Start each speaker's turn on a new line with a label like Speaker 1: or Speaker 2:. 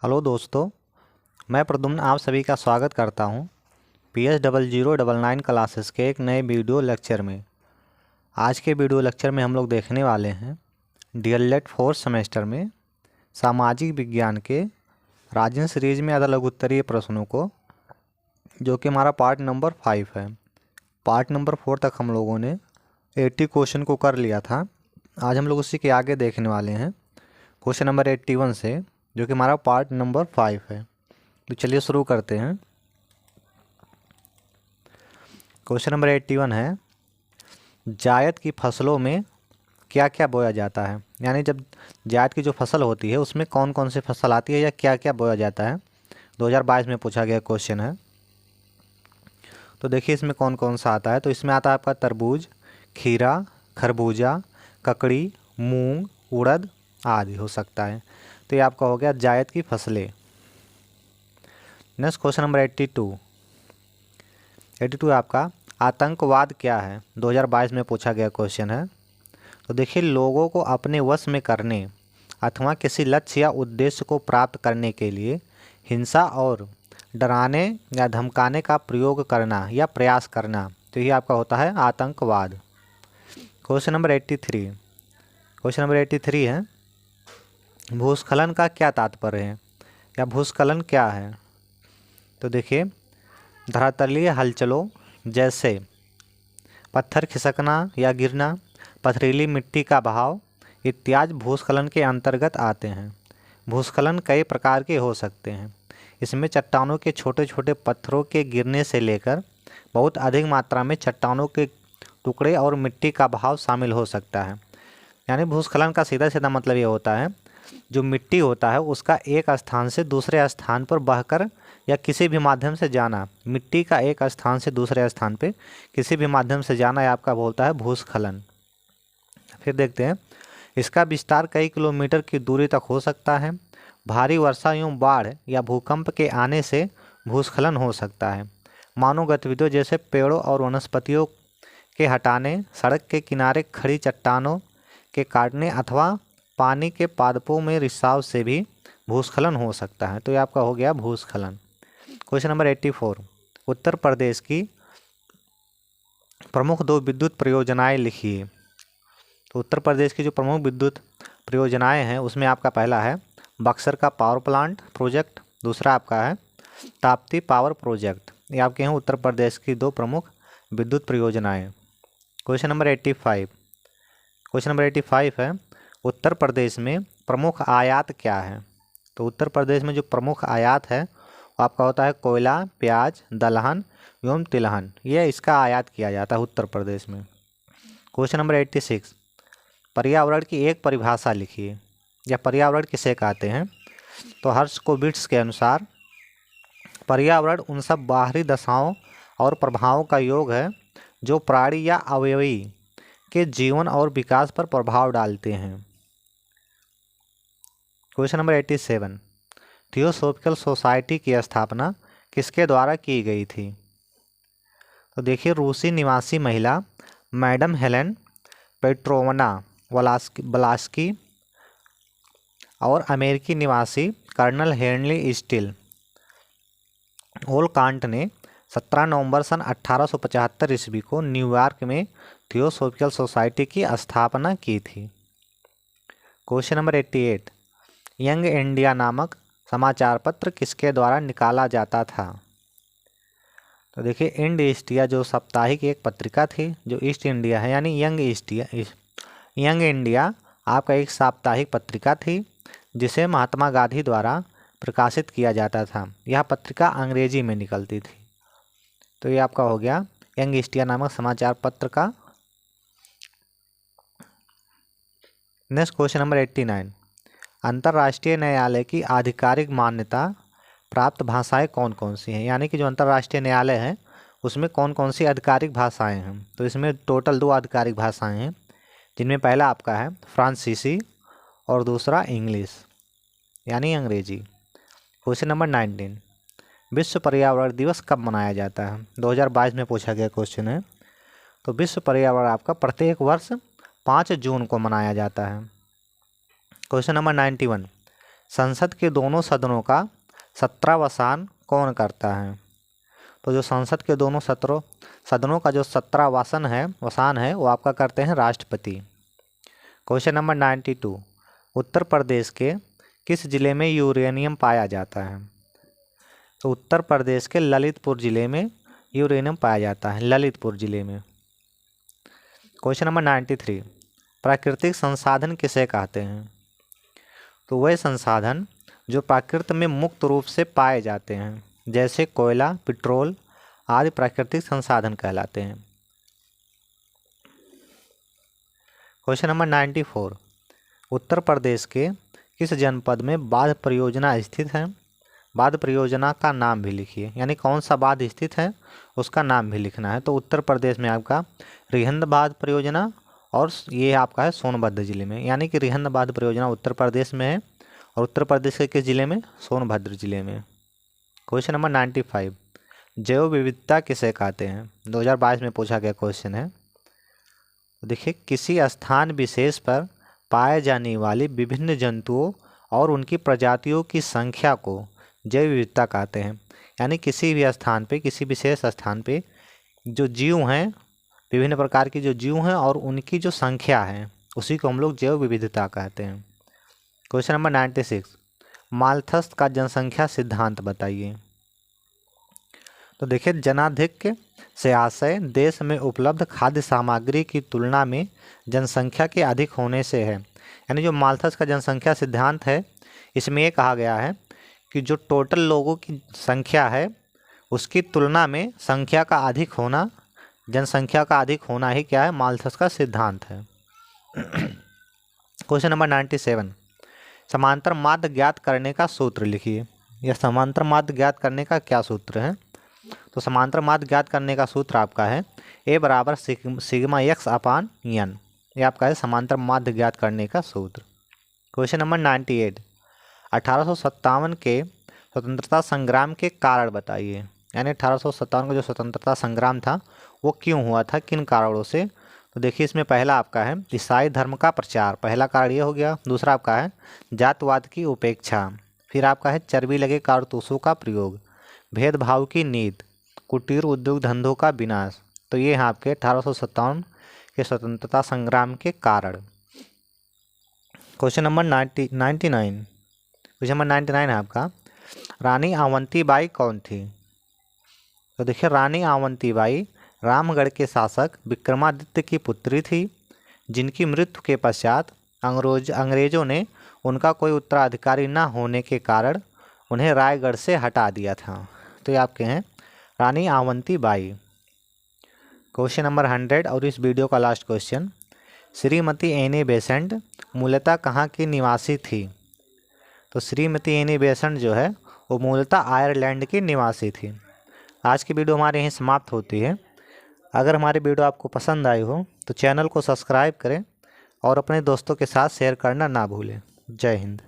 Speaker 1: Hello दोस्तों, मैं प्रद्युम्न आप सभी का स्वागत करता हूं PS0099 क्लासेस के एक नए वीडियो लेक्चर में। आज के वीडियो लेक्चर में हम लोग देखने वाले हैं DLED 4th सेमेस्टर में सामाजिक विज्ञान के राजन सीरीज में आधा लघु उत्तरीय प्रश्नों को, जो कि हमारा पार्ट नंबर 5 है। पार्ट नंबर 4 तक हम लोगों ने 80 क्वेश्चन को कर लिया था। आज हम लोग उसी के आगे देखने वाले हैं क्वेश्चन नंबर 81 से, जो कि हमारा पार्ट नंबर 5 है। तो चलिए शुरू करते हैं। क्वेश्चन नंबर 81 है, जायद की फसलों में क्या क्या बोया जाता है। यानी जब जायद की जो फसल होती है उसमें कौन कौन सी फसल आती है या क्या क्या बोया जाता है। 2022 में पूछा गया क्वेश्चन है। तो देखिए इसमें कौन कौन सा आता है। तो इसमें आता है आपका तरबूज, खीरा, खरबूजा, ककड़ी, मूंग, उड़द आदि हो सकता है। तो ये आपका हो गया जायद की फसलें। नेक्स्ट क्वेश्चन नंबर 82 आपका आतंकवाद क्या है। 2022 में पूछा गया क्वेश्चन है। तो देखिए, लोगों को अपने वश में करने अथवा किसी लक्ष्य या उद्देश्य को प्राप्त करने के लिए हिंसा और डराने या धमकाने का प्रयोग करना या प्रयास करना, तो ये आपका होता है आतंकवाद। क्वेश्चन नंबर 83 है, भूस्खलन का क्या तात्पर्य है या भूस्खलन क्या है। तो देखिए, धरातलीय हलचलों जैसे पत्थर खिसकना या गिरना, पथरीली मिट्टी का बहाव इत्यादि भूस्खलन के अंतर्गत आते हैं। भूस्खलन कई प्रकार के हो सकते हैं। इसमें चट्टानों के छोटे छोटे पत्थरों के गिरने से लेकर बहुत अधिक मात्रा में चट्टानों के टुकड़े और मिट्टी का बहाव शामिल हो सकता है। यानी भूस्खलन का सीधा सीधा मतलब ये होता है, जो मिट्टी होता है उसका एक स्थान से दूसरे स्थान पर बहकर या किसी भी माध्यम से जाना, मिट्टी का एक स्थान से दूसरे स्थान पे किसी भी माध्यम से जाना, ये आपका बोलता है भूस्खलन। फिर देखते हैं, इसका विस्तार कई किलोमीटर की दूरी तक हो सकता है। भारी वर्षा एवं बाढ़ या भूकंप के आने से भूस्खलन हो सकता है। मानव गतिविधियों जैसे पेड़ों और वनस्पतियों के हटाने, सड़क के किनारे खड़ी चट्टानों के काटने अथवा पानी के पादपों में रिसाव से भी भूस्खलन हो सकता है। तो ये आपका हो गया भूस्खलन। क्वेश्चन नंबर 84, उत्तर प्रदेश की प्रमुख 2 विद्युत परियोजनाएं लिखिए। तो उत्तर प्रदेश की जो प्रमुख विद्युत परियोजनाएं हैं उसमें आपका पहला है बक्सर का पावर प्लांट प्रोजेक्ट, दूसरा आपका है ताप्ती पावर प्रोजेक्ट। ये आपके हैं उत्तर प्रदेश की 2 प्रमुख विद्युत परियोजनाएं। क्वेश्चन नंबर 85 है, उत्तर प्रदेश में प्रमुख आयात क्या है। तो उत्तर प्रदेश में जो प्रमुख आयात है वो आपका होता है कोयला, प्याज, दलहन एवं तिलहन। ये इसका आयात किया जाता है उत्तर प्रदेश में। क्वेश्चन नंबर 86, पर्यावरण की एक परिभाषा लिखिए या पर्यावरण किसे कहते हैं। तो हर्शकोविट्ज़ के अनुसार पर्यावरण उन सब बाहरी दशाओं और प्रभावों का योग है जो प्राणी या अवयवी के जीवन और विकास पर प्रभाव डालते हैं। क्वेश्चन नंबर 87, थियोसॉफिकल सोसाइटी की स्थापना किसके द्वारा की गई थी। तो देखिए, रूसी निवासी महिला मैडम हेलेन पेट्रोवना ब्लास्की और अमेरिकी निवासी कर्नल हेनरी स्टील ओलकांट ने 17 नवंबर सन 1875 ईस्वी को न्यूयॉर्क में थियोसॉफिकल सोसाइटी की स्थापना की थी। क्वेश्चन नंबर 88, यंग इंडिया नामक समाचार पत्र किसके द्वारा निकाला जाता था। तो देखिए, इंड इंडिया जो साप्ताहिक एक पत्रिका थी, जो ईस्ट इंडिया है यानी यंग इंडिया आपका एक साप्ताहिक पत्रिका थी जिसे महात्मा गांधी द्वारा प्रकाशित किया जाता था। यह पत्रिका अंग्रेजी में निकलती थी। तो ये आपका हो गया यंग इंडिया नामक समाचार पत्र का। नेक्स्ट क्वेश्चन नंबर 89, अंतर्राष्ट्रीय न्यायालय की आधिकारिक मान्यता प्राप्त भाषाएं कौन कौन सी हैं। यानी कि जो अंतर्राष्ट्रीय न्यायालय है उसमें कौन कौन सी आधिकारिक भाषाएं हैं। तो इसमें टोटल 2 आधिकारिक भाषाएं हैं, जिनमें पहला आपका है फ्रांसीसी और दूसरा इंग्लिश यानी अंग्रेजी। क्वेश्चन नंबर 19, विश्व पर्यावरण दिवस कब मनाया जाता है। 2022 में पूछा गया क्वेश्चन है। तो विश्व पर्यावरण आपका प्रत्येक वर्ष 5 जून को मनाया जाता है। क्वेश्चन नंबर 91, संसद के दोनों सदनों का सत्रावसान कौन करता है? तो जो संसद के दोनों सदनों का जो सत्रावसान है वो आपका करते हैं राष्ट्रपति। क्वेश्चन नंबर 92, उत्तर प्रदेश के किस जिले में यूरेनियम पाया जाता है? तो उत्तर प्रदेश के ललितपुर जिले में यूरेनियम पाया जाता है, ललितपुर जिले में। क्वेश्चन नंबर 93, प्राकृतिक संसाधन किसे कहते हैं? तो वह संसाधन जो प्रकृति में मुक्त रूप से पाए जाते हैं, जैसे कोयला, पेट्रोल आदि प्राकृतिक संसाधन कहलाते हैं। क्वेश्चन नंबर 94, उत्तर प्रदेश के किस जनपद में बांध परियोजना स्थित है? बांध परियोजना का नाम भी लिखिए, यानी कौन सा बांध स्थित है उसका नाम भी लिखना है। तो उत्तर प्रदेश में आपका रिहंद बांध परियोजना, और ये आपका है सोनभद्र जिले में, यानी कि रिहंद बांध परियोजना उत्तर प्रदेश में है और उत्तर प्रदेश के किस जिले में? सोनभद्र जिले में। क्वेश्चन नंबर 95, जैव विविधता किसे कहते हैं? 2022 में पूछा गया क्वेश्चन है। देखिए, किसी स्थान विशेष पर पाए जाने वाली विभिन्न जंतुओं और उनकी प्रजातियों की संख्या को जैव विविधता कहते हैं। यानी किसी भी स्थान पे, किसी विशेष स्थान पे जो जीव हैं, विभिन्न प्रकार की जो जीव हैं और उनकी जो संख्या है, उसी को हम लोग जैव विविधता कहते हैं। क्वेश्चन नंबर 96, मालथस का जनसंख्या सिद्धांत बताइए। तो देखिए, जनाधिक्य से आशय देश में उपलब्ध खाद्य सामग्री की तुलना में जनसंख्या के अधिक होने से है। यानी जो मालथस का जनसंख्या सिद्धांत है, इसमें ये कहा गया है कि जो टोटल लोगों की संख्या है उसकी तुलना में संख्या का अधिक होना, जनसंख्या का अधिक होना ही क्या है? मालथस का सिद्धांत है। क्वेश्चन नंबर 97, समांतर माध्य ज्ञात करने का सूत्र लिखिए। यह समांतर माध्य ज्ञात करने का क्या सूत्र है? तो समांतर माध्य ज्ञात करने का सूत्र आपका है A बराबर सिग्मा x अपान n। ये आपका है समांतर माध्य ज्ञात करने का सूत्र। क्वेश्चन नंबर 98, 1857 के स्वतंत्रता संग्राम के कारण बताइए। यानी 1857 का जो स्वतंत्रता संग्राम था वो क्यों हुआ था, किन कारणों से? तो देखिए, इसमें पहला आपका है ईसाई धर्म का प्रचार, पहला कारण ये हो गया। दूसरा आपका है जातवाद की उपेक्षा, फिर आपका है चर्बी लगे कारतूसों का प्रयोग, भेदभाव की नीति, कुटीर उद्योग धंधों का विनाश। तो ये हैं आपके 1857 के स्वतंत्रता संग्राम के कारण। क्वेश्चन नंबर 99, क्वेश्चन नंबर 99 है आपका, रानी अवंतीबाई कौन थी? तो देखिए, रानी अवंतीबाई रामगढ़ के शासक विक्रमादित्य की पुत्री थी, जिनकी मृत्यु के पश्चात अंग्रेजों ने उनका कोई उत्तराधिकारी न होने के कारण उन्हें रायगढ़ से हटा दिया था। तो ये आपके हैं रानी अवंतीबाई। क्वेश्चन नंबर 100 और इस वीडियो का last question, Shrimati Annie Besant मूलतः कहाँ की निवासी थी? तो श्रीमती एनी बेसेंट जो है वो मूलतः आयरलैंड की निवासी थी। आज की वीडियो हमारे यहीं समाप्त होती है। अगर हमारी वीडियो आपको पसंद आई हो तो चैनल को सब्सक्राइब करें और अपने दोस्तों के साथ शेयर करना ना भूलें। जय हिंद।